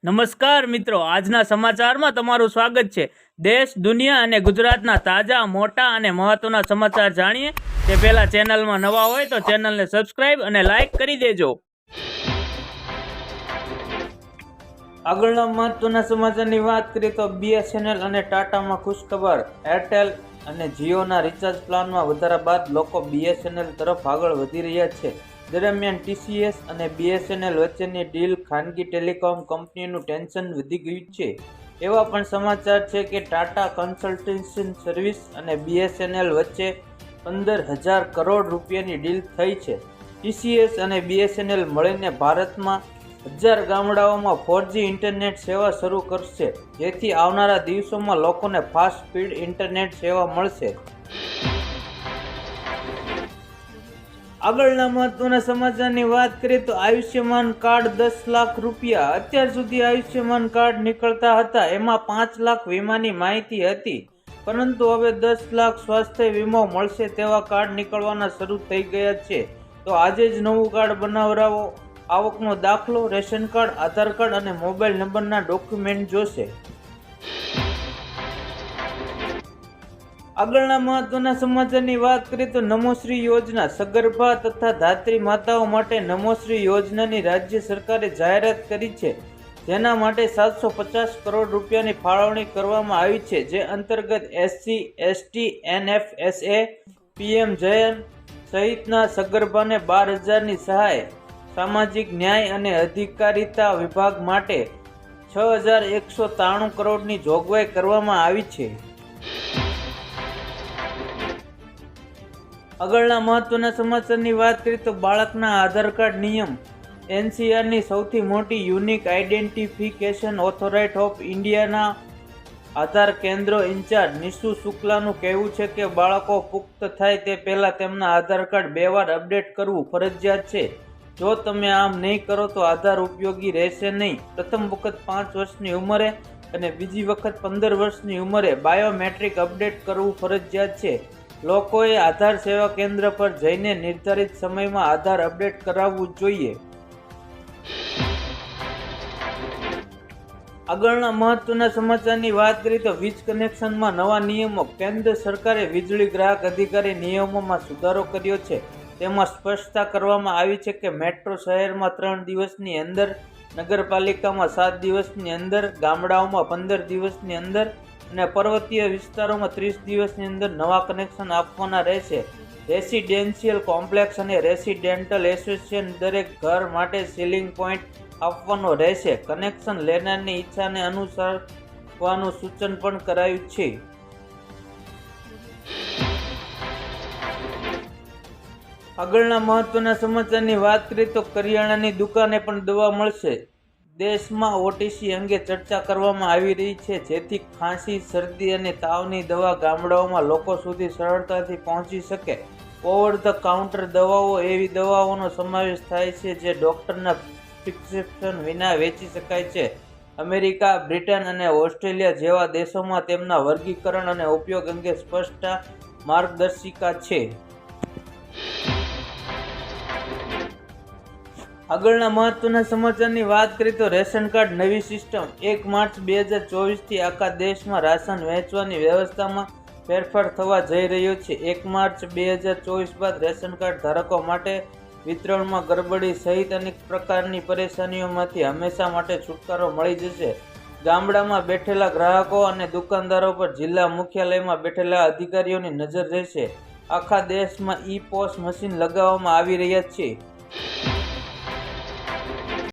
નમસ્કાર મિત્રો, આજના સમાચારમાં તમારું સ્વાગત છે। દેશ, દુનિયા અને ગુજરાતના તાજા, મોટા અને મહત્વના સમાચાર જાણીએ તે પહેલા ચેનલમાં નવા હોય તો ચેનલને સબસ્ક્રાઇબ અને લાઇક કરી દેજો। આગળના મહત્વના સમાચારની વાત કરીએ તો BSNL અને ટાટામાં ખુશખબર। એરટેલ અને જીઓના રિચાર્જ પ્લાનમાં વધારા બાદ લોકો BSNL તરફ આગળ વધી રહ્યા છે। દરમિયાન TCS અને BSNL વચ્ચેની ડીલ ખાનગી ટેલિકોમ કંપનીઓનું ટેન્શન વધી ગયું છે। એવા પણ સમાચાર છે કે ટાટા કન્સલ્ટન્સી સર્વિસ અને BSNL વચ્ચે 15,000 કરોડ રૂપિયાની ડીલ થઈ છે। TCS અને BSNL મળીને ભારતમાં 1000 ગામડાઓમાં 4G ઇન્ટરનેટ સેવા શરૂ કરશે, જેથી આવનારા દિવસોમાં લોકોને ફાસ્ટ સ્પીડ ઇન્ટરનેટ સેવા મળશે। આગળના મહત્વના સમાચારની વાત કરીએ તો આયુષ્યમાન કાર્ડ 10 લાખ રૂપિયા। અત્યાર સુધી આયુષ્યમાન કાર્ડ નીકળતા હતા એમાં 5 લાખ વીમાની માહિતી હતી, પરંતુ હવે 10 લાખ સ્વાસ્થ્ય વીમો મળશે તેવા કાર્ડ નીકળવાના શરૂ થઈ ગયા છે। તો આજે જ નવું કાર્ડ બનાવરાવો। આવકનો દાખલો, રેશન કાર્ડ, આધાર કાર્ડ અને મોબાઈલ નંબરના ડોક્યુમેન્ટ જોશે। આગળના મહત્વના સમાચારની વાત કરીએ તો નમોશ્રી યોજના સગર્ભા તથા ધાત્રી માતાઓ માટે નમોશ્રી યોજનાની રાજ્ય સરકારે જાહેરાત કરી છે, જેના માટે 750 કરોડ રૂપિયાની ફાળવણી કરવામાં આવી છે, જે અંતર્ગત SC, ST, NFSA, PM-જયન સહિતના સગર્ભાને 12,000ની સહાય, સામાજિક ન્યાય અને અધિકારિતા વિભાગ માટે 6,193 કરોડની જોગવાઈ કરવામાં આવી છે। આગળના મહત્વના સમાચારની વાત કરીએ તો બાળકના આધાર કાર્ડ નિયમ। NCRની સૌથી મોટી યુનિક આઇડેન્ટિફિકેશન ઓથોરિટી ઓફ ઇન્ડિયાના આધાર કેન્દ્ર ઇન્ચાર્જ નિશુ શુક્લાનું કહેવું છે કે બાળકો પુખ્ત થાય તે પહેલાં તેમના આધાર કાર્ડ 2 વાર અપડેટ કરવું ફરજિયાત છે। જો તમે આમ નહીં કરો તો આધાર ઉપયોગી રહેશે નહીં। પ્રથમ વખત 5 વર્ષની ઉંમરે અને બીજી વખત 15 વર્ષની ઉંમરે બાયોમેટ્રિક અપડેટ કરવું ફરજિયાત છે। લોકોએ આધાર સેવા કેન્દ્ર પર જઈને નિર્ધારિત સમયમાં આધાર અપડેટ કરાવવું જોઈએ। આગળના મહત્વના સમાચારની વાત કરીએ તો વીજ કનેક્શનમાં નવા નિયમો। કેન્દ્ર સરકારે વીજળી ગ્રાહક અધિકારી નિયમોમાં સુધારો કર્યો છે। તેમાં સ્પષ્ટતા કરવામાં આવી છે કે મેટ્રો શહેરમાં 3 દિવસની અંદર, નગરપાલિકામાં 7 દિવસની અંદર, ગામડાઓમાં 15 દિવસની અંદર અને પર્વતીય વિસ્તારોમાં 30 દિવસની અંદર નવા કનેક્શન આપવાના રહેશે। રેસિડેન્શિયલ કોમ્પ્લેક્સ અને રેસિડેન્ટલ એસોસિએશન દરેક ઘર માટે સીલિંગ પોઈન્ટ આપવાનો રહેશે। કનેક્શન લેનારની ઈચ્છાને અનુસરવાનું સૂચન પણ કરાયું છે। આગળના મહત્વના સમાચારની વાત કરીએ તો કરિયાણાની દુકાને પણ દવા મળશે। દેશમાં OTC અંગે ચર્ચા કરવામાં આવી રહી છે, જેથી ખાંસી, શરદી અને તાવની દવા ગામડાઓમાં લોકો સુધી સરળતાથી પહોંચી શકે। ઓવર ધ કાઉન્ટર દવાઓ એવી દવાઓનો સમાવેશ થાય છે જે ડૉક્ટરના પ્રિસ્ક્રિપ્શન વિના વેચી શકાય છે। અમેરિકા, બ્રિટન અને ઓસ્ટ્રેલિયા જેવા દેશોમાં તેમના વર્ગીકરણ અને ઉપયોગ અંગે સ્પષ્ટ માર્ગદર્શિકા છે। આગળના મહત્વના સમાચારની વાત કરીએ તો રેશન કાર્ડ નવી સિસ્ટમ। 1 માર્ચ 2024થી આખા દેશમાં રાશન વહેંચવાની વ્યવસ્થામાં ફેરફાર થવા જઈ રહ્યો છે। 1 માર્ચ 2024 બાદ રેશન કાર્ડ ધારકો માટે વિતરણમાં ગડબડી સહિત અનેક પ્રકારની પરેશાનીઓમાંથી હંમેશા માટે છુટકારો મળી જશે। ગામડામાં બેઠેલા ગ્રાહકો અને દુકાનદારો પર જિલ્લા મુખ્યાલયમાં બેઠેલા અધિકારીઓની નજર રહેશે। આખા દેશમાં e-પોસ મશીન લગાવવામાં આવી રહ્યા છે।